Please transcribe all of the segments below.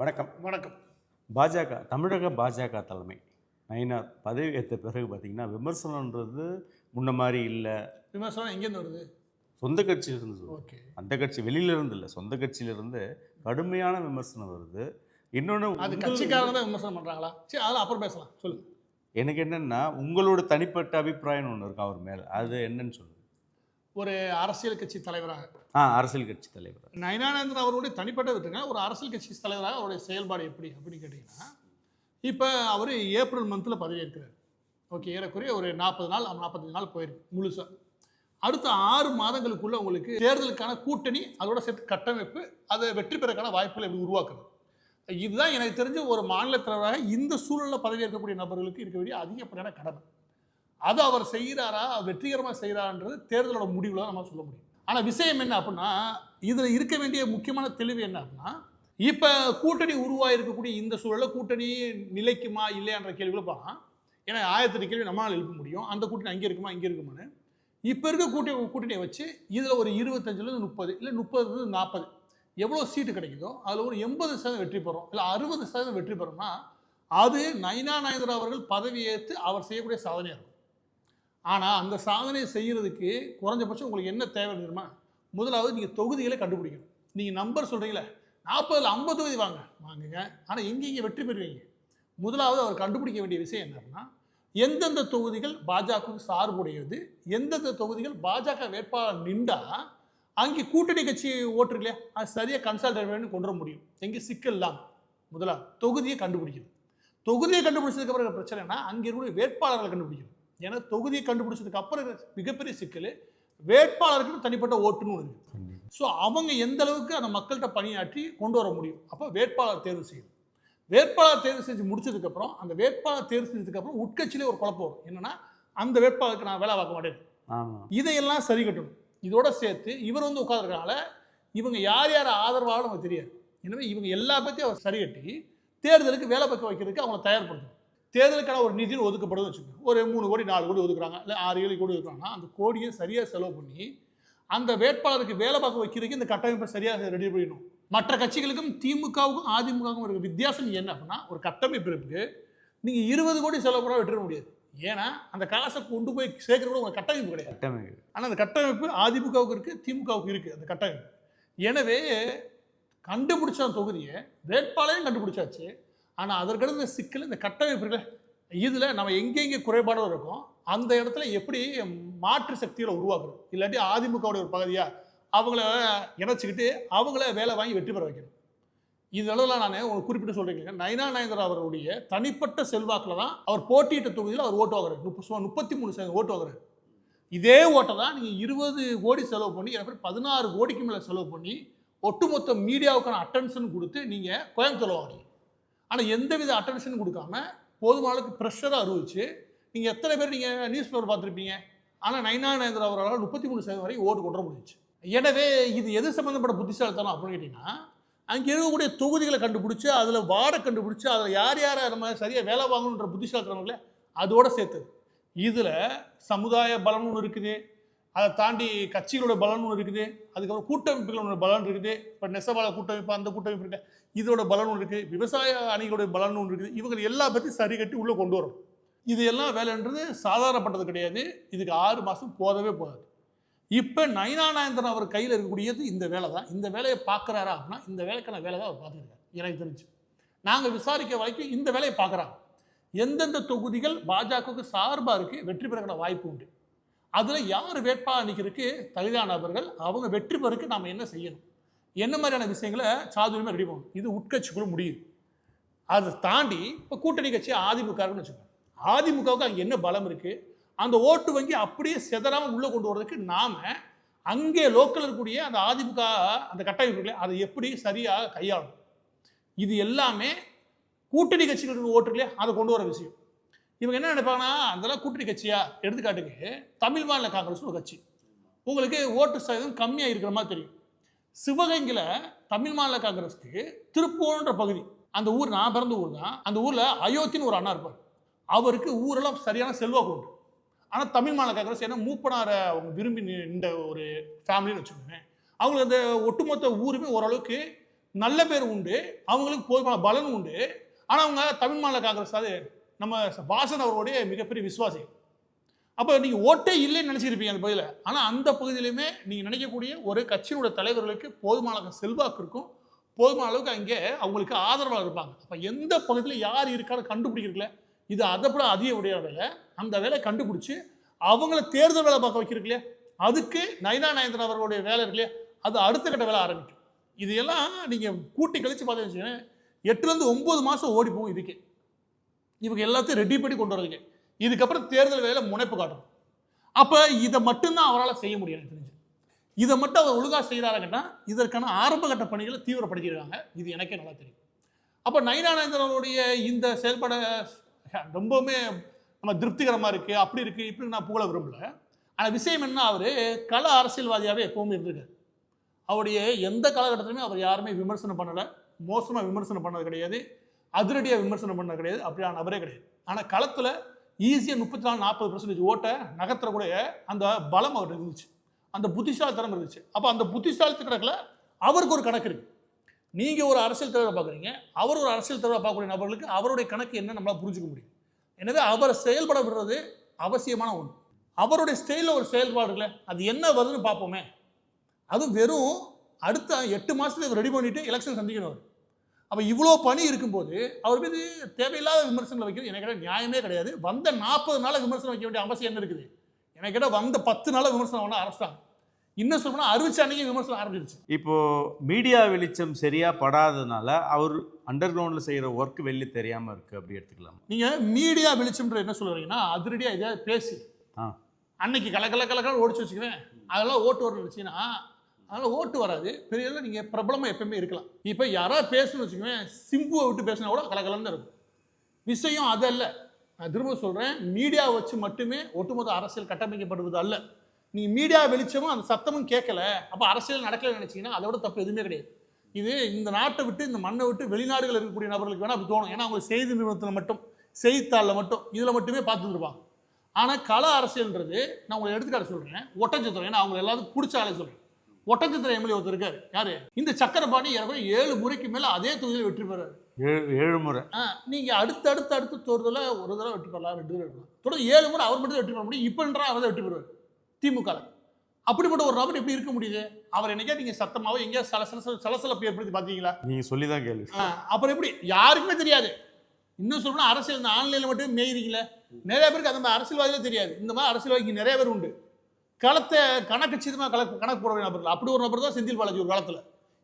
வணக்கம். வணக்கம். பாஜக தமிழக பாஜக தலைமை நயினார் பதவி ஏற்ற பிறகு பார்த்தீங்கன்னா, விமர்சனன்றது முன்ன மாரி இல்ல. விமர்சனம் எங்கேருந்து வருது? சொந்த கட்சியிலிருந்து சொல்றேன். ஓகே. அந்த கட்சி வெளியிலிருந்து இல்ல. சொந்த கட்சியிலிருந்து கடுமையான விமர்சனம் வருது. இன்னொன்னு அது கட்சிக்காரங்க தான் விமர்சனம் பண்றாங்களா? சரி, அதெல்லாம் அப்புறம் பேசலாம். சொல்லுங்க. எனக்கு என்னன்னா, உங்களோட தனிப்பட்ட அபிப்பிராயம்னு ஒண்ணு இருக்கு அவர் மேல. அது என்னன்னு சொல்லுங்க. ஒரு அரசியல் கட்சி தலைவராக அரசியல் கட்சி தலைவர். நயினானந்தன் அவருடைய தனிப்பட்ட விட்டுருங்க. ஒரு அரசியல் கட்சி தலைவராக அவருடைய செயல்பாடு எப்படி அப்படின்னு கேட்டிங்கன்னா, இப்போ அவர் ஏப்ரல் மந்தில் பதவி ஏற்கிறார். ஓகே, ஏறக்குறைய ஒரு 40 நாள் 45 நாள் போயிருக்கு முழுசா. அடுத்த 6 மாதங்களுக்குள்ள உங்களுக்கு தேர்தலுக்கான கூட்டணி, அதோட சேர்த்து கட்டமைப்பு, அதை வெற்றி பெறக்கான வாய்ப்புகளை எப்படி உருவாக்குறது. இதுதான் எனக்கு தெரிஞ்ச ஒரு மாநில தலைவராக இந்த சூழலில் பதவி ஏற்கக்கூடிய நபர்களுக்கு இருக்க வேண்டிய அதிகப்படியான கடமை. அதை அவர் செய்கிறாரா, வெற்றிகரமாக செய்கிறான்றது தேர்தலோட முடிவில் நம்ம சொல்ல முடியும். ஆனால் விஷயம் என்ன அப்படின்னா, இதில் இருக்க வேண்டிய முக்கியமான தெளிவு என்ன அப்படின்னா, இப்போ கூட்டணி உருவாயிருக்கக்கூடிய இந்த சூழலில் கூட்டணி நிலைக்குமா இல்லையான்ற கேள்விகளை பார்க்கலாம். ஏன்னா 1008 கேள்வி நம்மளால் எழுப்ப முடியும். அந்த கூட்டணி அங்கே இருக்குமா இங்கே இருக்குமான்னு. இப்போ இருக்க கூட்டணியை வச்சு இதில் ஒரு 25லேருந்து 30 இல்லை 30லேருந்து 40 எவ்வளோ சீட்டு கிடைக்குதோ அதில் ஒரு 80% வெற்றி பெறும், இல்லை 60% வெற்றி பெறும்னா அது நயினா நாகேந்திரன் அவர்கள் பதவி ஏற்று அவர் செய்யக்கூடிய சாதனையாக இருக்கும். ஆனால் அந்த சாதனை செய்கிறதுக்கு குறைஞ்சபட்சம் உங்களுக்கு என்ன தேவை தெரியுமா? முதலாவது நீங்கள் தொகுதிகளை கண்டுபிடிக்கணும். நீங்கள் நம்பர் சொல்கிறீங்களே 40ல் 50 தொகுதி வாங்குங்க. ஆனால் எங்கெங்கே வெற்றி பெறுவீங்க? முதலாவது அவர் கண்டுபிடிக்க வேண்டிய விஷயம் என்ன அப்படின்னா, எந்தெந்த தொகுதிகள் பாஜகவுக்கு சார்புடையது, எந்தெந்த தொகுதிகள் பாஜக வேட்பாளர் நின்றா அங்கே கூட்டணி கட்சி ஓட்டு இல்லையா, அது சரியாக கன்சல்டேட் பண்ணி கொண்டு வர முடியும். எங்கே சிக்கல் இல்லாமல் முதலாவது தொகுதியை கண்டுபிடிக்கணும். தொகுதியை கண்டுபிடிச்சதுக்கு அப்புறம் பிரச்சனைனா அங்கே இருக்கக்கூடிய வேட்பாளர்களை கண்டுபிடிக்கணும். ஏன்னா தொகுதியை கண்டுபிடிச்சதுக்கு அப்புறம் மிகப்பெரிய சிக்கல் வேட்பாளருக்கு தனிப்பட்ட ஓட்டுன்னு ஒன்று இருக்குது. ஸோ அவங்க எந்த அளவுக்கு அந்த மக்கள்கிட்ட பணியாற்றி கொண்டு வர முடியும். அப்போ வேட்பாளர் தேர்வு செய்யணும். வேட்பாளர் தேர்வு செஞ்சு முடிச்சதுக்கப்புறம் அந்த வேட்பாளர் தேர்வு செஞ்சதுக்கப்புறம் உட்கட்சியிலே ஒரு குழப்பம் வரும். என்னன்னா, அந்த வேட்பாளருக்கு நான் வேலை பார்க்க மாட்டேன், இதையெல்லாம் சரி கட்டணும். இதோட சேர்த்து இவர் உட்காந்துருக்கனால இவங்க யார் யார் ஆதரவாக நமக்கு தெரியாது. எனவே இவங்க எல்லா பற்றியும் அவர் சரி கட்டி தேர்தலுக்கு வேலை பார்க்க வைக்கிறதுக்கு அவங்களை தயார்படுத்தணும். தேர்தலுக்கான ஒரு நிதி ஒதுக்கப்படுது வச்சுக்கோங்க. ஒரு 3 கோடி 4 கோடி ஒதுக்குறாங்க, இல்லை 6-7 கோடி ஒதுக்குறாங்கன்னா அந்த கோடியை சரியாக செலவு பண்ணி அந்த வேட்பாளருக்கு வேலை பார்க்க வைக்கிறதுக்கு இந்த கட்டமைப்பை சரியாக ரெடி பண்ணிடணும். மற்ற கட்சிகளுக்கும் திமுகவுக்கும் அதிமுகவுக்கும் இருக்க வித்தியாசம் என்ன அப்படின்னா, ஒரு கட்டமைப்பு இருக்குது. நீங்கள் 20 கோடி செலவு கூட வெற்றிட முடியாது. ஏன்னா அந்த காசை கொண்டு போய் சேர்க்கிற கூட ஒரு கட்டமைப்பு கிடையாது. ஆனால் அந்த கட்டமைப்பு அதிமுகவுக்கு இருக்குது, திமுகவுக்கு இருக்குது அந்த கட்டமைப்பு. எனவே கண்டுபிடிச்ச தொகுதியை வேட்பாளரையும் கண்டுபிடிச்சாச்சு. ஆனால் அதற்கடுத்த சிக்கல் இந்த கட்டமைப்புகள். இதில் நம்ம எங்கெங்கே குறைபாடு இருக்கும் அந்த இடத்துல எப்படி மாற்று சக்திகளை உருவாக்குறது, இல்லாட்டி அதிமுகவுடைய ஒரு பகுதியாக அவங்கள இணைச்சிக்கிட்டு அவங்கள வேலை வாங்கி வெற்றி பெற வைக்கணும். இதெல்லாம் நான் உங்களுக்கு குறிப்பிட்டு சொல்கிறீங்க. நயினா நாகேந்திரன் அவருடைய தனிப்பட்ட செல்வாக்கில் தான் அவர் போட்டியிட்ட தொகுதியில் அவர் ஓட்டு வாங்குறாரு. 33% ஓட்டு வாங்குறாரு. இதே ஓட்டை தான் நீங்கள் 20 கோடி செலவு பண்ணி, எனக்கு 16 கோடிக்கு மேலே செலவு பண்ணி ஒட்டுமொத்த மீடியாவுக்கான அட்டென்ஷன் கொடுத்து நீங்கள் கோயம்புத்தூர் வாங்குறீங்க. ஆனால் எந்தவித அட்டென்ஷன் கொடுக்காம போதுமான அளவுக்கு ப்ரெஷராக அறிவிச்சு நீங்கள் எத்தனை பேர் நீங்கள் நியூஸ் பேப்பர் பார்த்துருப்பீங்க. ஆனால் நயினா நாகேந்திரன் அவரால் 33% வரை ஓட்டு கொண்டு வர முடிஞ்சிச்சு. எனவே இது எது சம்மந்தப்பட்ட புத்திசாலித்தனம் அப்படின்னு கேட்டிங்கன்னா, அங்கே இருக்கக்கூடிய தொகுதிகளை கண்டுபிடிச்சி அதில் வார்டை கண்டுபிடிச்சி அதில் யார் யாரை நம்ம சரியாக வேலை வாங்கணுன்ற புத்திசாலித்தனங்களே அதோடு சேர்த்தது. இதில் சமுதாய பலன் ஒன்று இருக்குது, அதை தாண்டி கட்சிகளோட பலன் ஒன்று இருக்குது, அதுக்கப்புறம் கூட்டமைப்புகளோட பலன் இருக்குது. இப்போ நெசவாள கூட்டமைப்பு அந்த கூட்டமைப்பு இருக்குது, இதோட பலன் ஒன்று இருக்குது, விவசாய அணிகளோட பலன் ஒன்று இருக்குது. இவங்க எல்லா பற்றி சரி கட்டி உள்ளே கொண்டு வரும். இது எல்லாம் வேலைன்றது சாதாரணப்பட்டது கிடையாது. இதுக்கு 6 மாதம் போதவே போகாது. இப்போ நயினா நாகேந்திரன் அவர் கையில் இருக்கக்கூடியது இந்த வேலை தான். இந்த வேலையை பார்க்குறாரா அப்படின்னா இந்த வேலைக்கான வேலை தான் அவர் பார்த்துருக்காரு. எனக்கு தெரிஞ்சு நாங்கள் விசாரிக்க வரைக்கும் இந்த வேலையை பார்க்குறாங்க. எந்தெந்த தொகுதிகள் பாஜகவுக்கு சார்பாக இருக்குது, வெற்றி பெறக்கிற வாய்ப்பு உண்டு, அதில் யார் வேட்பாளர் நிற்கிறதுக்கு தகுதியான நபர்கள், அவங்க வெற்றி பெறக்கு நாம் என்ன செய்யணும், என்ன மாதிரியான விஷயங்களை சாதுரியமாக ரெடி பண்ணணும். இது உட்கட்சிக்குள்ள முடியுது. அதை தாண்டி இப்போ கூட்டணி கட்சி அதிமுகன்னு வச்சுக்கோங்க. அதிமுகவுக்கு அங்கே என்ன பலம் இருக்குது, அந்த ஓட்டு வங்கி அப்படியே செதறாமல் உள்ளே கொண்டு வரதுக்கு நாம் அங்கே லோக்கல் இருக்கக்கூடிய அந்த அதிமுக அந்த கட்டமைப்புகளை அதை எப்படி சரியாக கையாளணும். இது எல்லாமே கூட்டணி கட்சிகளுக்கு ஓட்டுகளே அதை கொண்டு வர விஷயம். இவங்க என்ன நினைப்பாங்கன்னா, அதெல்லாம் கூட்டணி கட்சியா, எடுத்துக்காட்டுக்கு தமிழ் மாநில காங்கிரஸ் ஒரு கட்சி, உங்களுக்கு ஓட்டு சதவீதம் கம்மியாக இருக்கிற மாதிரி தெரியும். சிவகங்கையில் தமிழ் மாநில காங்கிரஸ்க்கு திருப்பூர்ன்ற பகுதி, அந்த ஊர் நான் பிறந்த ஊர் தான். அந்த ஊரில் அயோத்தின்னு ஒரு அண்ணா இருப்பார். அவருக்கு ஊரெல்லாம் சரியான செல்வாக்கு உண்டு. ஆனால் தமிழ் மாநில காங்கிரஸ் ஏன்னா மூப்பனாரை அவங்க விரும்பி நின்ற ஒரு ஃபேமிலின்னு வச்சுக்கோங்க. அவங்களுக்கு அந்த ஒட்டுமொத்த ஊருமே ஓரளவுக்கு நல்ல பேர் உண்டு, அவங்களுக்கு போதுமான பலன் உண்டு. ஆனால் அவங்க தமிழ் மாநில காங்கிரஸ் அது நம்ம வாசன் அவர்களுடைய மிகப்பெரிய விசுவாசி. அப்போ நீங்கள் ஓட்டே இல்லைன்னு நினச்சிருப்பீங்க அந்த பகுதியில். ஆனால் அந்த பகுதியிலுமே நீங்கள் நினைக்கக்கூடிய ஒரு கட்சியினுடைய தலைவர்களுக்கு போதுமான செல்வாக்கு இருக்கும், போதுமான அளவுக்கு அங்கே அவங்களுக்கு ஆதரவாக இருப்பாங்க. அப்போ எந்த பகுதியில் யார் இருக்கான்னு கண்டுபிடிக்கிறதுல இது அதை விட அதிக உடைய வேலை. அந்த வேலை கண்டுபிடிச்சி அவங்கள தேர்தல் வேலை பார்க்க வைக்கிறதுலையே, அதுக்கு நயினா நாகேந்திரன் அவர்களுடைய வேலை இருக்குல்லையே, அது அடுத்த கட்ட வேலை ஆரம்பிக்கும். இது எல்லாம் நீங்கள் கூட்டி கழிச்சு பார்த்தீங்கன்னா 8லேருந்து 9 மாதம் ஓடி போகும் இதுக்கு. இவங்க எல்லாத்தையும் ரெடி பண்ணி கொண்டு வரதுக்கு. இதுக்கப்புறம் தேர்தல் வேலை முனைப்பு காட்டணும். அப்போ இதை மட்டும்தான் அவரால் செய்ய முடியும் எனக்கு தெரிஞ்சு. இதை மட்டும் அவர் ஒழுங்காக செய்கிறாருங்கன்னா இதற்கான ஆரம்ப கட்ட பணிகளை தீவிரப்படுத்தியிருக்காங்க. இது எனக்கே நல்லா தெரியும். அப்போ நயினா நாகேந்திரன் அவருடைய இந்த செயல்பாடை ரொம்பவுமே நம்ம திருப்திகரமாக இருக்குது, அப்படி இருக்குது, இப்படி நான் புகழ விரும்பல. ஆனால் விஷயம் என்ன, அவர் கள அரசியல்வாதியாகவே எப்போவுமே இருந்திருக்காரு. அவருடைய எந்த காலகட்டத்திலுமே அவர் யாருமே விமர்சனம் பண்ணலை, மோசமாக விமர்சனம் பண்ணது கிடையாது, அதிரடியாக விமர்சனம் பண்ணது கிடையாது, அப்படியான நபரே கிடையாது. ஆனால் களத்தில் ஈஸியாக 34-40% ஓட்டை நகர்த்தக்கூடிய அந்த பலம் அவர் இருந்துச்சு, அந்த புத்திசாலித்தனம் இருந்துச்சு. அப்போ அந்த புத்திசாலித்த கணக்கில் அவருக்கு ஒரு கணக்கு இருக்குது. நீங்கள் ஒரு அரசியல் தலைவரை பார்க்குறீங்க, அவர் ஒரு அரசியல் தலைவரை பார்க்கக்கூடிய நபர்களுக்கு அவருடைய கணக்கு என்ன நம்மளால் புரிஞ்சுக்க முடியும். எனவே அவரை செயல்பட விடுறது அவசியமான ஒன்று. அவருடைய ஸ்டைலில் ஒரு செயல்பாடு இருக்குல்ல, அது என்ன வருதுன்னு பார்ப்போமே. அது வெறும் அடுத்த 8 மாதத்துல ரெடி பண்ணிவிட்டு எலெக்ஷன் சந்திக்கணும் அவர். அப்போ இவ்வளோ பணி இருக்கும்போது அவர் மீது தேவையில்லாத விமர்சனங்களை வைக்கிறது எனக்கு கேட்டால் நியாயமே கிடையாது. வந்த 40 நாள் விமர்சனம் வைக்க வேண்டிய அவசியம் என்ன இருக்குது? எனக்கு கேட்டால் வந்த 10 நாள் விமர்சனம் வேணால் அரசிட்டாங்க. இன்னும் சொல்லணும்னா அறிவிச்ச அன்னைக்கு விமர்சனம் ஆரம்பிச்சிருச்சு. இப்போது மீடியா வெளிச்சம் சரியாக படாததுனால அவர் அண்டர் கிரவுண்டில் செய்கிற ஒர்க் வெளியே தெரியாமல் இருக்குது, அப்படி எடுத்துக்கலாம். நீங்கள் மீடியா வெளிச்சம்ன்ற என்ன சொல்லுறீங்கன்னா அதிரடியாக எதாவது பேசி அன்னைக்கு கலக்கல ஓடிச்சு வச்சுக்குவேன், அதெல்லாம் ஓட்டு வரணும்னு நினச்சிங்கன்னா அதனால் ஓட்டு வராது. பெரிய நீங்கள் பிரபலமாக எப்பவுமே இருக்கலாம். இப்போ யாராவது பேசணும்னு வச்சுக்குவேன், சிம்புவை விட்டு பேசினா கூட கலக்கலன்னு தான் இருக்கும். விஷயம் அது அல்ல. நான் திரும்ப சொல்கிறேன், மீடியா வச்சு மட்டுமே ஒட்டுமொத்த அரசியல் கட்டமைக்கப்படுவது அல்ல. நீங்கள் மீடியா வெளிச்சமும் அந்த சத்தமும் கேட்கல, அப்போ அரசியல் நடக்கலை நினச்சிங்கன்னா அதோட தப்பு எதுவுமே கிடையாது. இது இந்த நாட்டை விட்டு இந்த மண்ணை விட்டு வெளிநாடுகள் இருக்கக்கூடிய நபர்களுக்கு வேணால் அப்படி தோணும். ஏன்னா அவங்க செய்தி நிறுவனத்தில் மட்டும், செய்தித்தாளில் மட்டும், இதில் மட்டுமே பார்த்துட்டு இருப்பாங்க. ஆனால் கள அரசியல்ன்றது நான் உங்களை எடுத்துக்காட்டு சொல்கிறேன். ஒட்டஞ்சத்திரம், ஏன்னா அவங்க எல்லாத்துக்கும் பிடிச்ச ஆளே சொல்கிறேன். ஒட்டஞ்சத்திரம் எம்எல்ஏ ஒருத்தர் இருக்காரு, யாரு? இந்த சக்கரபாணி 7 முறைக்கு மேலே அதே தொகுதியில் வெற்றி பெறாரு. 7 முறை. நீங்கள் அடுத்து தேர்தலில் ஒரு தடவை வெற்றி பெறலாம், 2 தடவை வெற்றி பெறலாம். தொடர்ந்து 7 முறை அவர் மட்டும் வெற்றி பெற முடியும். இப்போன்றா அவர் தான் வெற்றி பெறுவார் திமுக. அப்படிப்பட்ட ஒரு நபர் எப்படி இருக்க முடியுது? அவர் என்னைக்கா நீங்கள் சத்தமாவோ எங்கேயா சலசலப்பு ஏற்படுத்தி பார்த்தீங்களா? நீங்கள் சொல்லி தான் கேள்வி. அப்புறம் எப்படி? யாருக்குமே தெரியாது. இன்னும் சொல்லணும், அரசியல் இந்த ஆன்லைனில் மட்டும் மேய்றீங்களே, நிறைய பேருக்கு அந்த மாதிரி அரசியல்வாதிகளே தெரியாது. இந்த மாதிரி அரசியல்வாதிக்கு நிறைய பேர் உண்டு. களத்தை கணக்கு போட வேண்டிய நபர்கள். அப்படி ஒரு நபர் தான் செந்தில் பாலாஜி ஒரு காலத்தில்.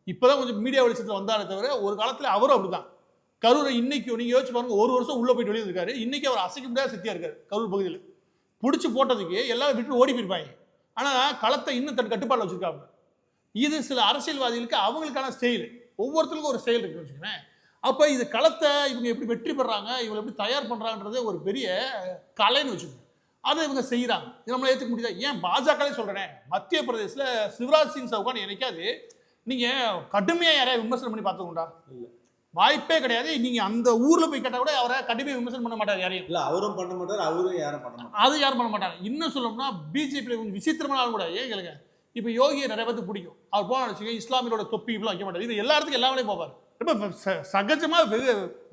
இப்போ தான் கொஞ்சம் மீடியா வெளிச்சத்தில் வந்தாரே தவிர ஒரு காலத்தில் அவரும் அப்படி தான். கரூரை இன்னைக்கு நீங்கள் யோசிச்சு பாருங்க, 1 வருஷம் உள்ளே போயிட்டு வெளியே இருக்காரு. இன்னைக்கு அவர் அசைக்க முடியாத சக்தியாக இருக்காரு. கரூர் பகுதியில் பிடிச்சி போட்டதுக்கு எல்லாரும் விட்டு ஓடி போயிருப்பாங்க. ஆனால் களத்தை இன்னும் தன் கட்டுப்பாடு வச்சுருக்காங்க. இது சில அரசியல்வாதிகளுக்கு அவங்களுக்கான ஸ்டைல், ஒவ்வொருத்தருக்கும் ஒரு ஸ்டைல் இருக்குன்னு வச்சுக்கோங்க. அப்போ இது களத்தை இவங்க எப்படி வெற்றி பெறாங்க, இவங்க எப்படி தயார் பண்ணுறாங்கன்றதே ஒரு பெரிய கலைன்னு வச்சுக்கோங்க. அதை இவங்க செய்கிறாங்க. இது நம்மளை ஏற்றுக்க முடியாது. ஏன் பாஜகவே சொல்கிறேன், மத்திய பிரதேசில் சிவராஜ் சிங் சௌகான் என்னைக்காவது நீங்கள் கடுமையாக யாரையா விமர்சனம் பண்ணி பார்த்துக்கோண்டா? இல்லை, வாய்ப்பே கிடையாது. நீங்கள் அந்த ஊரில் போய் கேட்டால் கூட அவரை கடுமையாக விமர்சனம் பண்ண மாட்டார் யாரையும். இல்லை, அவரும் பண்ண மாட்டார், அவரும் யாரும் பண்ண மாட்டார். அது யாரும் பண்ண மாட்டாங்க. இன்னும் சொல்லணும்னா பிஜேபியில் கொஞ்சம் விசித்திரமான ஆள் கூட. ஏன் கேளுங்க, இப்போ யோகியை நிறைய பேருக்கு பிடிக்கும். அவர் போன வச்சுக்கோங்க, இஸ்லாமியோட தொப்பி இப்பெல்லாம் வைக்க மாட்டார். இது எல்லா இடத்துக்கும் எல்லா வேலையும் போவார். ரொம்ப சகஜமாக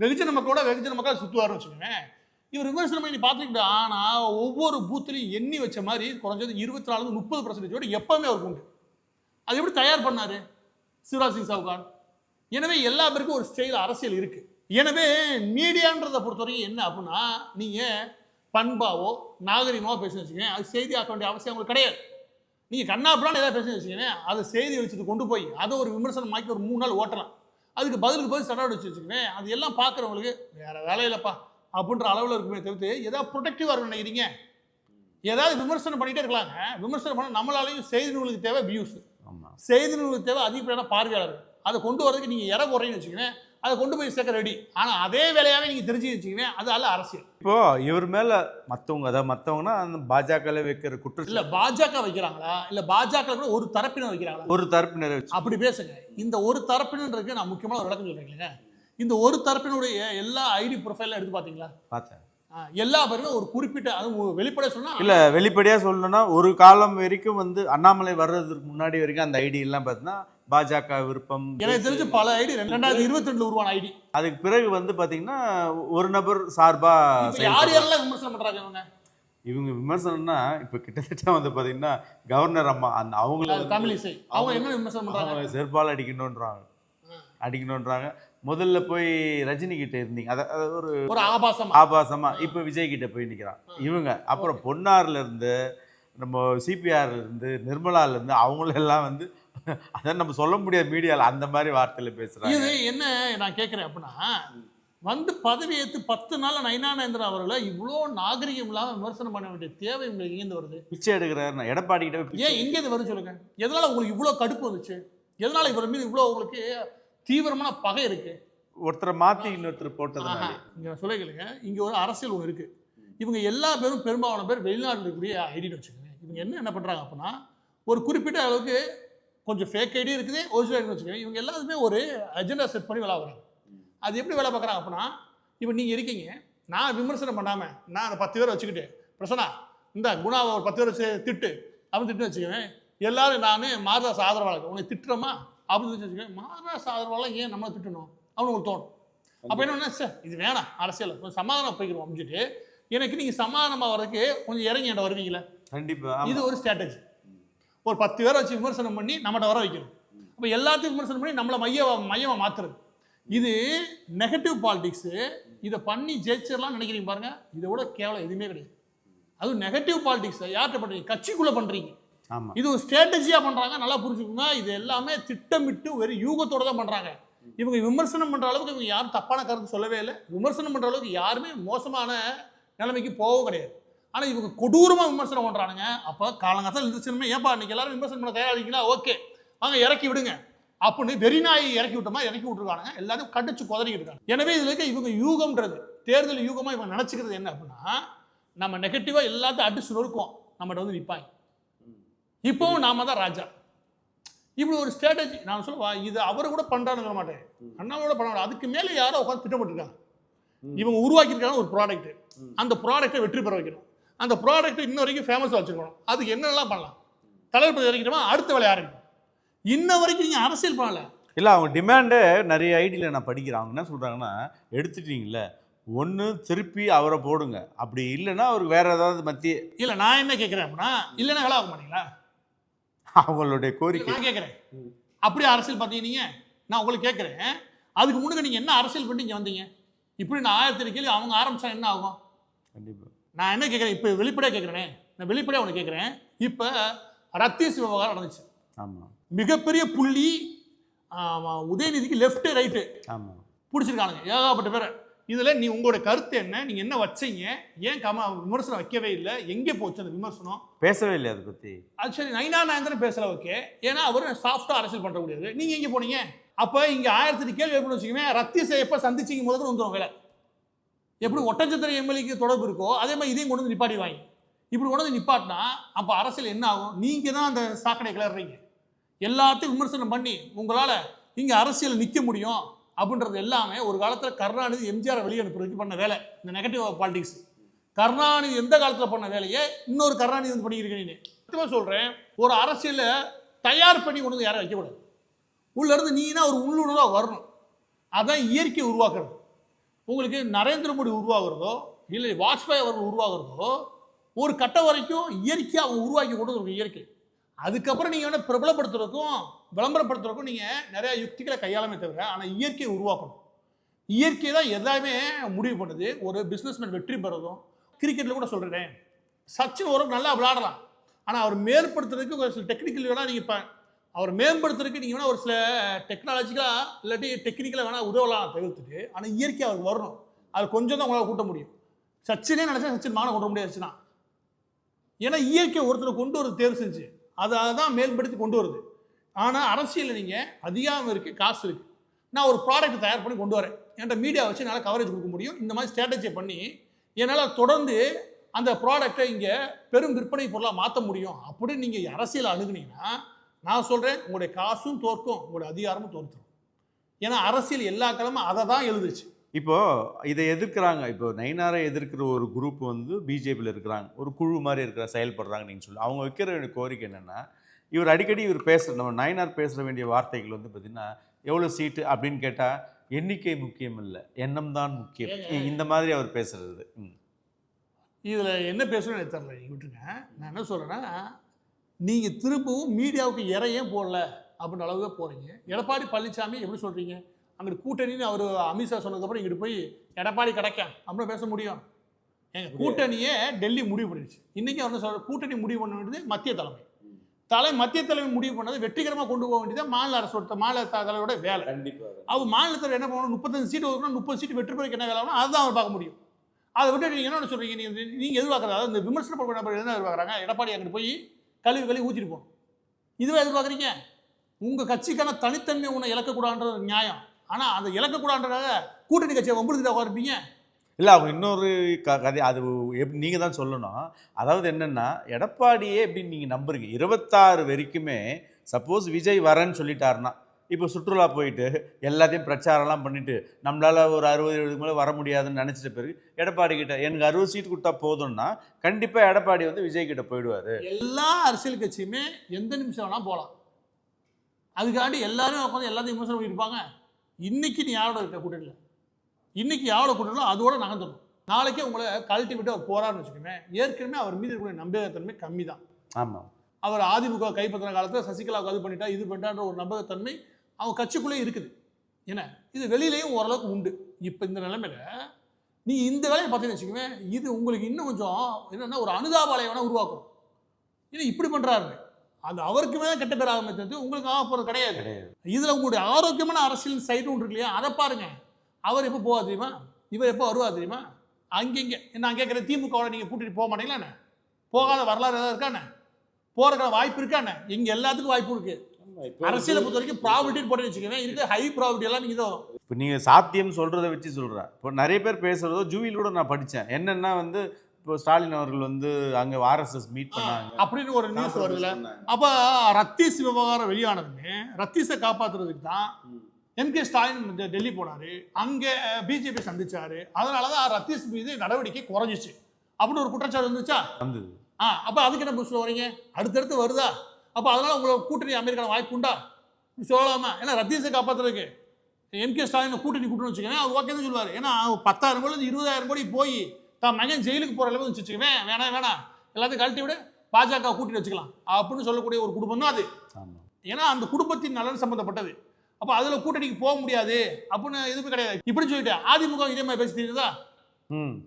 வெகுஜன மக்களோட சுற்றுவார்னு வச்சுக்கோங்க. இவர் விமர்சனம் பண்ணி பார்த்துக்கிட்டு, ஆனால் ஒவ்வொரு பூத்துலையும் எண்ணி வச்ச மாதிரி குறைஞ்சது 24-30% எப்பவுமே அவருக்கு உண்டு. அது எப்படி தயார் பண்ணார் சிவராஜ் சிங் சௌகான்? எனவே எல்லா பேருக்கும் ஒரு ஸ்டைல் அரசியல் இருக்கு. எனவே மீடியான்றதை பொறுத்தவரைக்கும் என்ன அப்படின்னா, நீங்கள் பண்பாவோ நாகரிகமாவோ பேச வச்சுக்கோங்க, அது செய்தி ஆக்க வேண்டிய அவசியம் உங்களுக்கு கிடையாது. நீங்கள் கண்ணாப்படான்னு ஏதாவது பேச வச்சுக்கோங்க, அதை செய்தி வெளிச்சத்துக்கு கொண்டு போய் அதை ஒரு விமர்சனம் ஆக்கி ஒரு 3 நாள் ஓட்டலாம். அதுக்கு பதில் சட்டை வச்சு வச்சுக்கோங்க. அது எல்லாம் பார்க்குறவங்களுக்கு வேற வேலையிலப்பா அப்படின்ற அளவில் இருக்குமே தவிர்த்து ஏதாவது ப்ரொடெக்டிவாக இருக்குன்னு நினைக்கிறீங்க. ஏதாவது விமர்சனம் பண்ணிகிட்டே இருக்கலாங்க. விமர்சனம் பண்ண நம்மளாலையும் செய்தி நூலுக்கு தேவை வியூஸ், செய்தி நூலுக்கு தேவை அதிகப்படியான பார்வையாளர்கள். அதை கொண்டு வரதுக்கு நீங்கள் இற போடுறீங்கன்னு வச்சுக்கோங்க, அதை கொண்டு போய் சேர்க்க ரெடி. ஆனால் அதே வேலையாகவே நீங்கள் தெரிஞ்சு வச்சுக்கோங்க, அது அல்ல அரசியல். இப்போ இவர் மேலே மற்றவங்க, அதாவது மற்றவங்கன்னா அந்த பாஜகவில் வைக்கிற குற்றம் இல்லை, பாஜக வைக்கிறாங்களா இல்லை பாஜக கூட ஒரு தரப்பினர் வைக்கிறாங்களா? ஒரு தரப்பினர் வச்சு அப்படி பேசுங்க. இந்த ஒரு தரப்பினருக்கு நான் முக்கியமான ஒரு விளக்கம் சொல்கிறேங்க. இந்த ஒரு தரப்பினுடைய எல்லா ஐடி ப்ரொஃபைலாம் எடுத்து பார்த்தீங்களா? பார்த்தேன். எல்லா பேருமே ஒரு குறிப்பிட்ட, அது வெளிப்படையாக சொன்னால் இல்லை, வெளிப்படையாக சொல்லணும்னா ஒரு காலம் வரைக்கும் வந்து அண்ணாமலை வர்றதுக்கு முன்னாடி வரைக்கும் அந்த ஐடி எல்லாம் பார்த்தீங்கன்னா பாஜக விருப்பம். எனக்கு தெரிஞ்சு பல ஐடி 2022 உருவான ஐடி. அதுக்கு பிறகு வந்து பாத்தீங்கன்னா ஒரு நபர் சார்பா யார் யாரெல்லாம் விமர்சனம் பண்றாங்க இவங்க விமர்சனம்னா இப்போ கிட்டத்தட்ட வந்து பாத்தீங்கன்னா கவர்னர் அம்மா அந்த அவங்கள தமிழிசை அவங்க என்ன விமர்சனம் பண்றாங்க? செருப்பால் அடிக்கணும்ன்றாங்க. முதல்ல போய் ரஜினி கிட்ட இருந்தீங்க, அதாவது ஒரு ஆபாசமா இப்போ விஜய் கிட்ட போய் நிற்கிறான் இவங்க. அப்புறம் பொன்னார்ல இருந்து நம்ம சிபிஆர்ல இருந்து நிர்மலால இருந்து அவங்களெல்லாம் வந்து அதான் நம்ம சொல்ல முடியாது மீடியாவில் அந்த மாதிரி வார்த்தையில பேசுறாங்க. இது என்ன நான் கேட்குறேன் அப்படின்னா, வந்து பதவி ஏற்று 10 நாள் நயினா நாகேந்திரன் அவர்களை இவ்வளோ நாகரிகம் இல்லாமல் விமர்சனம் பண்ண வேண்டிய தேவை உங்களுக்கு எங்கேருந்து வருது? பிச்சை எடுக்கிறாரு எடப்பாடி கிட்ட. ஏன் எங்கேருந்து வருது சொல்லுங்க? எதனால உங்களுக்கு இவ்வளோ கடுப்பு வந்துச்சு? எதனால இவர் மீது இவ்வளோ உங்களுக்கு தீவிரமான பகை இருக்கு? ஒருத்தரை மாற்றி இன்னொருத்தர் போட்டதுனால. இங்கே சொல்லுங்க, இங்கே ஒரு அரசியல் ஒன்று இருக்கு. இவங்க எல்லா பேரும் பெரும்பாலான பேர் வெளிநாட்டில் இருக்கக்கூடிய ஐடின்னு வச்சுக்கோங்க. இவங்க என்ன பண்ணுறாங்க அப்படின்னா, ஒரு குறிப்பிட்ட அளவுக்கு கொஞ்சம் ஃபேக் ஐடி இருக்குது, ஒரிஜினல் ஐடின்னு வச்சுக்கோங்க. இவங்க எல்லாருமே ஒரு அஜெண்டா செட் பண்ணி வேலை வராங்க. அது எப்படி வேலை பார்க்குறாங்க அப்படின்னா, இப்போ நீங்கள் இருக்கீங்க, நான் விமர்சனம் பண்ணாமல் நான் அந்த 10 பேரை வச்சுக்கிட்டு பிரசனா இந்த குணாவை ஒரு 10 பேர் வச்சு திட்டு அவன் திட்டு வச்சுக்குவேன். எல்லாரும் நான் மாரதாஸ் ஆதரவாளர் உனக்கு திட்டுறோமா அப்படின்னு வச்சுக்கோங்க. மாரதாஸ் ஆதரவாளர் ஏன் நம்மளை திட்டணும் அவனுக்கு தோணும். அப்போ என்ன சார் இது வேணாம், அரசியல் கொஞ்சம் சமாதானம் போய்க்கிறோம் அப்படின்ட்டு எனக்கு நீங்கள் சமாதானமாக வர்றதுக்கு கொஞ்சம் இறங்கி என்கிட்ட வருவீங்களா? கண்டிப்பாக. இது ஒரு ஸ்ட்ராட்டஜி. ஒரு 10 பேரை வச்சு விமர்சனம் பண்ணி நம்மகிட்ட வர வைக்கணும். அப்போ எல்லாத்தையும் விமர்சனம் பண்ணி நம்மளை மையமாக மாற்றுறது. இது நெகட்டிவ் பாலிடிக்ஸு. இதை பண்ணி ஜெயிச்சிடலாம்னு நினைக்கிறீங்க பாருங்க, இதை விட கேவலம் எதுவுமே கிடையாது. அதுவும் நெகட்டிவ் பாலிடிக்ஸை யார்கிட்ட பண்ணுறீங்க? கட்சிக்குள்ளே பண்ணுறீங்க. இது ஒரு ஸ்ட்ராட்டஜியாக பண்ணுறாங்க. நல்லா புரிஞ்சுக்கோங்க. இது எல்லாமே திட்டமிட்டு ஒரு யூகத்தோடு தான் பண்ணுறாங்க. இவங்க விமர்சனம் பண்ணுற அளவுக்கு இவங்க யாரும் தப்பான கருத்து சொல்லவே இல்லை. விமர்சனம் பண்ணுற அளவுக்கு யாருமே மோசமான நிலைமைக்கு போகவும் கிடையாது. ஆனால் இவங்க கொடூரமாக விமர்சனம் பண்ணுறானுங்க. அப்போ காலங்காலத்தில் இருந்துச்சுமே, ஏப்பா இன்னைக்கு எல்லாரும் விமர்சனம் பண்ண தயாரிங்களா, ஓகே வாங்க இறக்கி விடுங்க அப்படின்னு வெறிநாய் இறக்கி விட்டோமா இறக்கி விட்டுருக்கானுங்க. எல்லாரும் கடிச்சு குதறிக்கிட்டு இருக்காங்க. எனவே இதில் இருக்க இவங்க யூகம்ன்றது தேர்தல் யூகமாக இவங்க நினச்சிக்கிறது என்ன அப்படின்னா, நம்ம நெகட்டிவாக எல்லாத்தையும் அடிச்சு நொறுக்குவோம், நம்மகிட்ட வந்து நிற்பாங்க. இப்போவும் நாம தான் ராஜா. இப்படி ஒரு ஸ்ட்ராட்டஜி நான் சொல்லுவா. இது அவரை கூட பண்ணுறான்னு சொல்ல மாட்டேன், அண்ணாவோட பண்ண. அதுக்கு மேலே யாரோ உட்காந்து திட்டமிட்டுருக்காங்க. இவங்க உருவாக்கியிருக்காங்க ஒரு ப்ராடக்ட். அந்த ப்ராடக்டை வெற்றி பெற வைக்கணும். அந்த ப்ராடக்ட்டை இன்ன வரைக்கும் ஃபேமஸாக வச்சுக்கணும். அதுக்கு என்னெல்லாம் பண்ணலாம்? தலைவர் பதவி இறக்கிட்டோமா அடுத்த வேலை ஆரம்பிக்கும். இன்ன வரைக்கும் நீங்கள் அரசியல் பண்ணல. இல்லை, அவங்க டிமாண்டு நிறைய ஐடியில் நான் படிக்கிறேன். அவங்க என்ன சொல்கிறாங்கன்னா, எடுத்துட்டீங்கள ஒன்று திருப்பி அவரை போடுங்க, அப்படி இல்லைன்னா அவருக்கு வேற ஏதாவது மத்திய. இல்லை நான் என்ன கேட்குறேன் அப்படின்னா, இல்லைன்னா வேலை ஆக மாட்டீங்களா? அவங்களுடைய கோரிக்கை நான் கேட்குறேன். அப்படியே அரசியல் பார்த்தீங்க நீங்கள், நான் உங்களுக்கு கேட்குறேன், அதுக்கு முன்னாடி நீங்கள் என்ன அரசியல் பண்ணி இங்கே வந்தீங்க? இப்படி நான் 1000 கேள்வி அவங்க ஆரம்பிச்சா என்ன ஆகும்? கண்டிப்பாக நான் என்ன கேட்குறேன், இப்போ வெளிப்படையாக கேட்குறேனே, நான் வெளிப்படையாக ஒன்று கேட்குறேன். இப்போ ரத்தீஸ் விவகாரம் நடந்துச்சு. ஆமாம், மிகப்பெரிய புள்ளி. உதயநிதிக்கு லெஃப்ட் ரைட்டு ஆமாம் பிடிச்சிருக்கானுங்க ஏகப்பட்ட பேரை. இதில் நீ உங்களோட கருத்து என்ன? நீங்கள் என்ன வச்சீங்க? ஏன் விமர்சனம் வைக்கவே இல்லை? எங்கே போச்சு அந்த விமர்சனம்? பேசவே இல்லை அதை பற்றி. அது சரி, நயினா நாகேந்திரன் பேசல, ஓகே. ஏன்னா அவர் சாஃப்டாக அரசியல் பண்ண முடியாது. நீங்கள் எங்கே போனீங்க? அப்போ இங்கே 1008 கேள்வி எப்படி வச்சுக்கோங்க. ரத்தீஸை எப்போ சந்திச்சிங்க முதல்ல வந்துடும் வேலை. எப்படி ஒட்டஞ்சத்திர எம்எல்ஏக்கு தொடர்பு இருக்கோ அதே மாதிரி இதையும் கொண்டு வந்து நிப்பாட்டிடுவாங்க. இப்படி கொண்டு வந்து நிப்பாட்டினா அப்போ அரசியல் என்ன ஆகும்? நீங்கள் தான் அந்த சாக்கடை கிளறீங்க. எல்லாத்தையும் விமர்சனம் பண்ணி உங்களால் இங்கே அரசியல் நிற்க முடியும் அப்படின்றது எல்லாமே ஒரு காலத்தில் கருணாநிதி எம்ஜிஆரை வெளியே அனுப்புறதுக்கு பண்ண வேலை. இந்த நெகட்டிவ் பாலிடிக்ஸ் கருணாநிதி எந்த காலத்தில் பண்ண வேலையை இன்னொரு கருணாநிதி வந்து பண்ணியிருக்கீங்க. சத்தியமாக சொல்கிறேன், ஒரு அரசியலை தயார் பண்ணி கொண்டு வந்து யாரும் வைக்கக்கூடாது. உள்ளேருந்து நீனா ஒரு உள்ளுணர்வாக வரணும். அதான் இயற்கை உருவாக்குறது. உங்களுக்கு நரேந்திர மோடி உருவாகிறதோ இல்லை வாஜ்பாய் அவர்கள் உருவாகிறதோ ஒரு கட்டம் வரைக்கும் இயற்கையாக அவங்க உருவாக்கி கொண்டு வந்து இயற்கை. அதுக்கப்புறம் நீங்கள் வேணால் பிரபலப்படுத்துறதுக்கும் விளம்பரப்படுத்துறதுக்கும் நீங்கள் நிறையா யுக்திகளை கையாளமே தவிர, ஆனால் இயற்கையை உருவாக்கணும். இயற்கை தான் எல்லாமே முடிவு பண்ணுது. ஒரு பிஸ்னஸ்மேன் வெற்றி பெறதும். கிரிக்கெட்டில் கூட சொல்கிறேன், சச்சின் ஓரளவுக்கு நல்லா விளையாடலாம், ஆனால் அவர் மேம்படுத்துறதுக்கு ஒரு சில டெக்னிக்கல் வேணால் நீங்கள் இப்போ அவர் மேம்படுத்துறதுக்கு நீங்கள் வேணால் ஒரு சில டெக்னாலஜிக்கலாக இல்லாட்டி டெக்னிக்கலாக வேணால் உதவலாம் தவிர்த்துட்டு, ஆனால் இயற்கை அவருக்கு வரணும். அது கொஞ்சம் தான் உங்களால் கூட்ட முடியும். சச்சினே நினச்சா சச்சின் மான கொண்டு முடியாதுச்சுன்னா, ஏன்னா இயற்கை ஒருத்தர் கொண்டு ஒரு தேர்வு செஞ்சு அதை தான் மேம்படுத்தி கொண்டு வருது. ஆனால் அரசியலில் நீங்கள் அதிகாரம் இருக்குது, காசு இருக்குது, நான் ஒரு ப்ராடக்ட் தயார் பண்ணி கொண்டு வரேன், என்கிட்ட மீடியா வச்சு என்னால் கவரேஜ் கொடுக்க முடியும், இந்த மாதிரி ஸ்ட்ராட்டஜியை பண்ணி என்னால் தொடர்ந்து அந்த ப்ராடக்டை இங்கே பெரும் விற்பனை பொருளாக மாற்ற முடியும் அப்படின்னு நீங்கள் அரசியல் அணுகுனீங்கன்னா, நான் சொல்கிறேன் உங்களுடைய காசும் தோற்கும், உங்களுடைய அதிகாரமும் தோற்றுரும். ஏன்னா அரசியல் எல்லா கிழமும் அதை தான் எழுதுச்சு. இப்போது இதை எதிர்க்கிறாங்க. இப்போ நயினாரை எதிர்க்கிற ஒரு குரூப் வந்து பிஜேபியில் இருக்கிறாங்க, ஒரு குழு மாதிரி இருக்கிற செயல்படுறாங்க. நீங்கள் சொல்லி அவங்க வைக்கிற கோரிக்கை என்னென்னா, இவர் அடிக்கடி பேசுகிற நம்ம நயினார் பேசுகிற வேண்டிய வார்த்தைகள் வந்து பார்த்தீங்கன்னா எவ்வளோ சீட்டு அப்படின்னு கேட்டால் எண்ணிக்கை முக்கியம் இல்லை, எண்ணம் தான் முக்கியம், இந்த மாதிரி அவர் பேசுறது. இதில் என்ன பேசணும்னு எனக்கு தெரியல, நீங்கள் விட்டுருங்க. நான் என்ன சொல்கிறேன்னா, நீங்கள் திரும்பவும் மீடியாவுக்கு ஏன் போடல அப்படின்ற அளவுக்கு போகிறீங்க. எடப்பாடி பழனிசாமி எப்படி சொல்கிறீங்க, அங்கிட்டு கூட்டணின்னு அவர் அமித்ஷா சொன்னதுக்கப்புறம் இங்கிட்டு போய் எடப்பாடி கிடைக்கும் அப்படின்னு பேச முடியும்? எங்கள் கூட்டணியே டெல்லி முடிவு பண்ணிடுச்சு. இன்றைக்கி அவர் சொல்கிற கூட்டணி முடிவு பண்ண வேண்டியது மத்திய மத்திய தலைமை முடிவு பண்ணது வெற்றிகரமாக கொண்டு போக வேண்டியது மாநில அரசோட மாநில தலைவரோட வேலை. கண்டிப்பாக அவர் மாநிலத்தில் என்ன பண்ணணும், 35 சீட்டு ஒதுக்கணும், 30 சீட்டு வெற்றி பெறக்கு என்ன வேலை ஆகணும் அதுதான் அவர் பார்க்க முடியும். அதை விட்டு நீங்கள் என்ன சொல்கிறீங்க, நீங்கள் எதிர்பார்க்குறது, அதாவது இந்த விமர்சனம் பண்ணுற நபர் என்ன எதிர்பார்க்குறாங்க, எடப்பாடி அங்கிட்டு போய் கழுவி ஊற்றிட்டு போகணும், இதுவே எதிர்பார்க்குறீங்க? உங்கள் கட்சிக்கான தனித்தன்மை ஒன்று இழக்கக்கூடாதுன்றது நியாயம். ஆனால் அந்த இழக்கக்கூடாதுன்றதாக கூட்டணி கட்சியை உங்களுக்கு தான் உட்காருப்பீங்க. இல்லை, அவங்க இன்னொரு கதை, அது நீங்கள் தான் சொல்லணும். அதாவது என்னென்னா, எடப்பாடியே எப்படின்னு நீங்கள் நம்புறீங்க, 26 வரைக்குமே சப்போஸ் விஜய் வரேன்னு சொல்லிட்டாருன்னா, இப்போ சுற்றுலா போயிட்டு எல்லாத்தையும் பிரச்சாரம்லாம் பண்ணிவிட்டு நம்மளால் ஒரு 60-70 மேலே வர முடியாதுன்னு நினச்சிட்ட பிறகு எடப்பாடி கிட்ட எனக்கு 60 சீட் கொடுத்தா போதும்னா கண்டிப்பாக எடப்பாடி வந்து விஜய் கிட்ட போயிடுவார். எல்லா அரசியல் கட்சியுமே எந்த நிமிஷம் வேணால் போகலாம், அதுக்காண்டி எல்லாரும் உட்காந்து எல்லாத்தையும் விமர்சனம் பண்ணியிருப்பாங்க. இன்றைக்கி நீ யாரோட இருக்க கூட்டணியில், இன்றைக்கி யாரோட கூட்டணியில் அதோட நகர்ந்துடும். நாளைக்கே உங்களை கழட்டி விட்டு அவர் போகிறான்னு வச்சுக்கோங்க, ஏற்கனவே அவர் மீது இருக்கக்கூடிய நம்பகத்தன்மை கம்மி தான். ஆமாம், அவர் அதிமுக கைப்பற்றின காலத்தில் சசிகலாவுக்கு அது பண்ணிட்டா இது பண்ணிட்டான்ற ஒரு நம்பகத்தன்மை அவங்க கட்சிக்குள்ளே இருக்குது. ஏன்னா இது வெளியிலையும் ஓரளவுக்கு உண்டு. இப்போ இந்த நிலைமையில் நீ இந்த வேலையை பார்த்தீங்கன்னு வச்சுக்கோங்க, இது உங்களுக்கு இன்னும் கொஞ்சம் என்னென்னா ஒரு அனுதாபாலையை வேணால் உருவாக்கும். ஏன்னா இப்படி பண்ணுறாரு, அது அவருக்கு மேலே கெட்ட பேர் ஆகும், உங்களுக்கு ஆக போகிறது கிடையாது. இதில் உங்களுடைய ஆரோக்கியமான அரசியல் சைடு ஒன்று இருக்கு இல்லையா, அதை பாருங்கள். அவர் எப்போ போவா தெரியுமா, இவர் எப்போ வருவா தெரியுமா, அங்கங்கே நான் கேட்குறேன், திமுகவோட நீங்கள் கூட்டிகிட்டு போக மாட்டீங்களாண்ணே, போகாத வரலாறு ஏதாவது இருக்காண்ணே, போகிறதுக்கான வாய்ப்பு இருக்காண்ணே? இங்கே எல்லாத்துக்கும் வாய்ப்பு இருக்குது. அரசியலை பொறுத்த வரைக்கும் ப்ராபிலிட்டின்னு போட்டு வச்சுக்கோங்க, இருக்குது ஹை ப்ராபிலிட்டி எல்லாம் நீங்கள் தான். இப்போ நீங்கள் சாத்தியம் சொல்கிறத வச்சு சொல்கிறேன். இப்போ நிறைய பேர் பேசுகிறதோ ஜூவியில் கூட நான் படித்தேன், என்னென்னா வந்து இப்போ ஸ்டாலின் அவர்கள் வந்து அங்கே ஆர்எஸ்எஸ் மீட் பண்ணாங்க அப்படின்னு ஒரு நியூஸ் வருதுல. அப்போ ரத்தீஸ் விவகாரம் வெளியானதுமே ரத்தீஸை காப்பாற்றுறதுக்கு தான் எம்கே ஸ்டாலின் டெல்லி போனார், அங்கே பிஜேபி சந்திச்சார். அதனால தான் ரத்தீஸ் மீது நடவடிக்கை குறைஞ்சிச்சு அப்படின்னு ஒரு குற்றச்சாட்டு வந்துச்சா? வந்தது. அப்போ அதுக்கு என்ன சொல்ல வரீங்க, அடுத்தடுத்து வருதா? அப்போ அதனால் உங்களை கூட்டணி அமைக்கான வாய்ப்பு உண்டா சொல்லலாமா? ஏன்னா ரத்தீஸை காப்பாற்றுறதுக்கு எம்கே ஸ்டாலின் கூட்டணி கூட்டணும் வச்சுக்கோங்க, அவர் ஓகே தான் சொல்லுவார். ஏன்னா 10,000 கோடி 20,000 கோடி போய் தான் மகன் ஜெயிலுக்கு போகிற அளவுக்கு வச்சுக்கோவேன், வேணாம் எல்லாத்தையும் கழட்டி விட பாஜக கூட்டணி வச்சுக்கலாம் அப்படின்னு சொல்லக்கூடிய ஒரு குடும்பம் தான் அது. ஏன்னா அந்த குடும்பத்தின் நலன் சம்மந்தப்பட்டது. அப்போ அதில் கூட்டணிக்கு போக முடியாது அப்படின்னு எதுவுமே கிடையாது. இப்படி சொல்லிட்டு அதிமுக இதே மாதிரி பேசி தெரியுதா?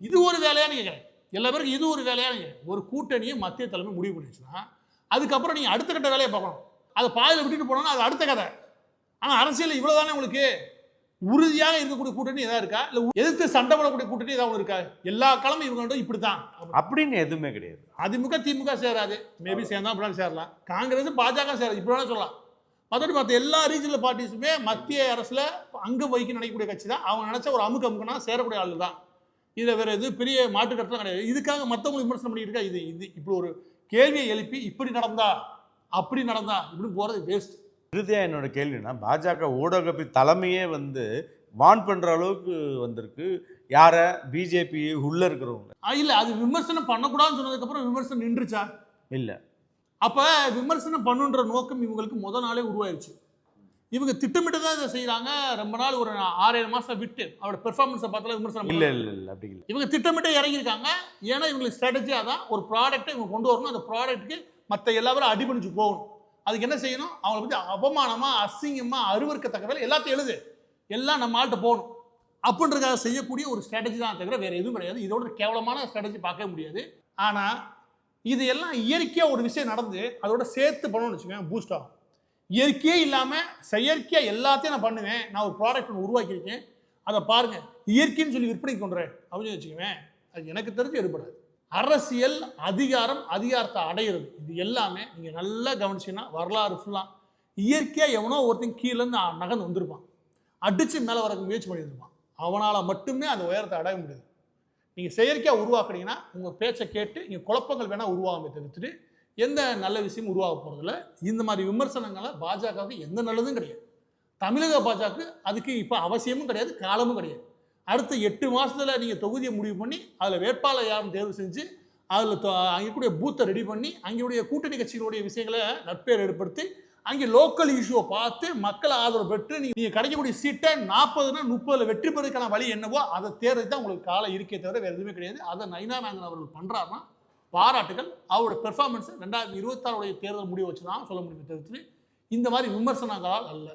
இது ஒரு வேலையானு கேட்குறேன், எல்லா பேருக்கும் இது ஒரு வேலையானு. ஒரு கூட்டணியை மத்திய தலைமை முடிவு பண்ணிடுச்சுன்னா அதுக்கப்புறம் நீங்கள் அடுத்த கட்ட வேலையை பார்க்கணும். அதை பாதையில் விட்டுட்டு போனோம்னா அது அடுத்த கதை. ஆனால் அரசியல் இவ்வளோ தானே உங்களுக்கு உறுதியாக இருக்கக்கூடிய கூட்டணி எதாவது இருக்கா, இல்லை எதிர்த்து சண்டை போடக்கூடிய கூட்டணி ஏதாவது இருக்கா? எல்லா கிழமையும் இவங்க இப்படி தான் அப்படின்னு எதுவுமே கிடையாது. அதிமுக திமுக சேராது, மேபி சேர்ந்தா அப்படிலாம் சேரலாம், காங்கிரஸ் பாஜக சேராது, இப்படி வேணால் சொல்லலாம். மற்றபடி மற்ற எல்லா ரீஜனல் பார்ட்டிஸுமே மத்திய அரசில் அங்கம் வகிக்க நினைக்கக்கூடிய கட்சி தான். அவங்க நினச்சா ஒரு அமுக்குனா சேரக்கூடிய ஆள் தான். இதில் வேறு எது பெரிய மாற்று கருத்துலாம் கிடையாது. இதுக்காக மற்றவங்க விமர்சனம் பண்ணிட்டு இருக்கா, இது இப்படி ஒரு கேள்வியை எழுப்பி இப்படி நடந்தா அப்படி நடந்தா இப்படி போகிறது வேஸ்ட். இறுதியாக என்னோட கேள்வினா, பாஜக ஊடக தலைமையே வந்து வான் பண்ணுற அளவுக்கு வந்திருக்கு யாரை, பிஜேபி உள்ளே இருக்கிறவங்க. இல்லை, அது விமர்சனம் பண்ணக்கூடாதுன்னு சொன்னதுக்கப்புறம் விமர்சனம் நின்றுச்சா? இல்லை. அப்போ விமர்சனம் பண்ணுன்ற நோக்கம் இவங்களுக்கு முதல் நாளே உருவாயிருச்சு. இவங்க திட்டமிட்டு தான் இதை செய்கிறாங்க. ரொம்ப நாள் ஒரு 6-7 மாதம் விட்டு அவரோட பெர்ஃபார்மன்ஸை பார்த்தாலும் விமர்சனம் இல்லை அப்படி இல்லை. இவங்க திட்டமிட்டு இறங்கியிருக்காங்க. ஏன்னா இவங்களுக்கு ஸ்ட்ராட்டஜியாக தான் ஒரு ப்ராடக்ட்டை இவங்க கொண்டு வரணும், அந்த ப்ராடக்ட்டுக்கு மற்ற எல்லாரும் அடிபணிச்சு போகணும். அதுக்கு என்ன செய்யணும், அவங்களை பற்றி அவமானமாக அசிங்கமாக அருவருக்கத்தக்க வேலை எல்லாத்தையும் எழுது, எல்லாம் நம்ம ஆள்கிட்ட போகணும் அப்படின்றதுக்காக செய்யக்கூடிய ஒரு ஸ்ட்ராட்டஜி தான் தவிர வேறு எதுவும் கிடையாது. இதோட கேவலமான ஸ்ட்ராட்டஜி பார்க்க முடியாது. ஆனால் இது எல்லாம் இயற்கையாக ஒரு விஷயம் நடந்து அதோட சேர்த்து பண்ணணும்னு வச்சுக்கோங்க, பூஸ்ட் ஆகும். இயற்கையே இல்லாமல் செயற்கையாக எல்லாத்தையும் நான் பண்ணுவேன், நான் ஒரு ப்ராடக்ட் ஒன்று உருவாக்கியிருக்கேன், அதை பாருங்கள் இயற்கைன்னு சொல்லி விற்பனைக்கு கொண்டுறேன் அப்படின்னு வச்சுக்குவேன், அது எனக்கு தெரிஞ்சு எடுபடாது. அரசியல் அதிகாரத்தை அடையிறது இது எல்லாமே நீங்கள் நல்லா கவனிச்சிங்கன்னா வரலாறு ஃபுல்லாக இயற்கையாக எவனோ ஒருத்தன் கீழேருந்து நகர்ந்து வந்திருப்பான், அடித்து மேலே வர முயற்சி பண்ணியிருப்பான், அவனால் மட்டுமே அந்த உயரத்தை அடைய முடியாது. நீங்கள் செயற்கையாக உருவாக்குனீங்கன்னா உங்கள் பேச்சை கேட்டு நீங்கள் குழப்பங்கள் வேணால் உருவாகாமல் தவிர்த்துட்டு எந்த நல்ல விஷயமும் உருவாக போகிறதில்ல. இந்த மாதிரி விமர்சனங்களை பாஜகவுக்கு எந்த நல்லதும் கிடையாது. தமிழக பாஜக அதுக்கு இப்போ அவசியமும் கிடையாது, காலமும் கிடையாது. அடுத்த 8 மாதத்தில் நீங்கள் தொகுதியை முடிவு பண்ணி அதில் வேட்பாளர் யாரும் தேர்வு செஞ்சு அதில் அங்கே கூடிய பூத்தை ரெடி பண்ணி அங்கேயுடைய கூட்டணி கட்சிகளுடைய விஷயங்களை நட்பேர் ஏற்படுத்தி அங்கே லோக்கல் இஷ்யூவை பார்த்து மக்கள் ஆதரவு பெற்று நீங்கள் கிடைக்கக்கூடிய சீட்டை 40னா 30 வெற்றி பெறதுக்கான வழி என்னவோ அதை தேர்தல் தான் உங்களுக்கு காலம் இருக்கே தவிர வேறு எதுவுமே கிடையாது. அதை நயினா நாங்கள் அவர்கள் பண்ணுறாருன்னா பாராட்டுகள். அவருடைய பெர்ஃபார்மன்ஸ் 2026 தேர்தல் முடிவு வச்சு தான் சொல்ல முடியுமே தவிர்த்து இந்த மாதிரி விமர்சனங்களால் அல்ல.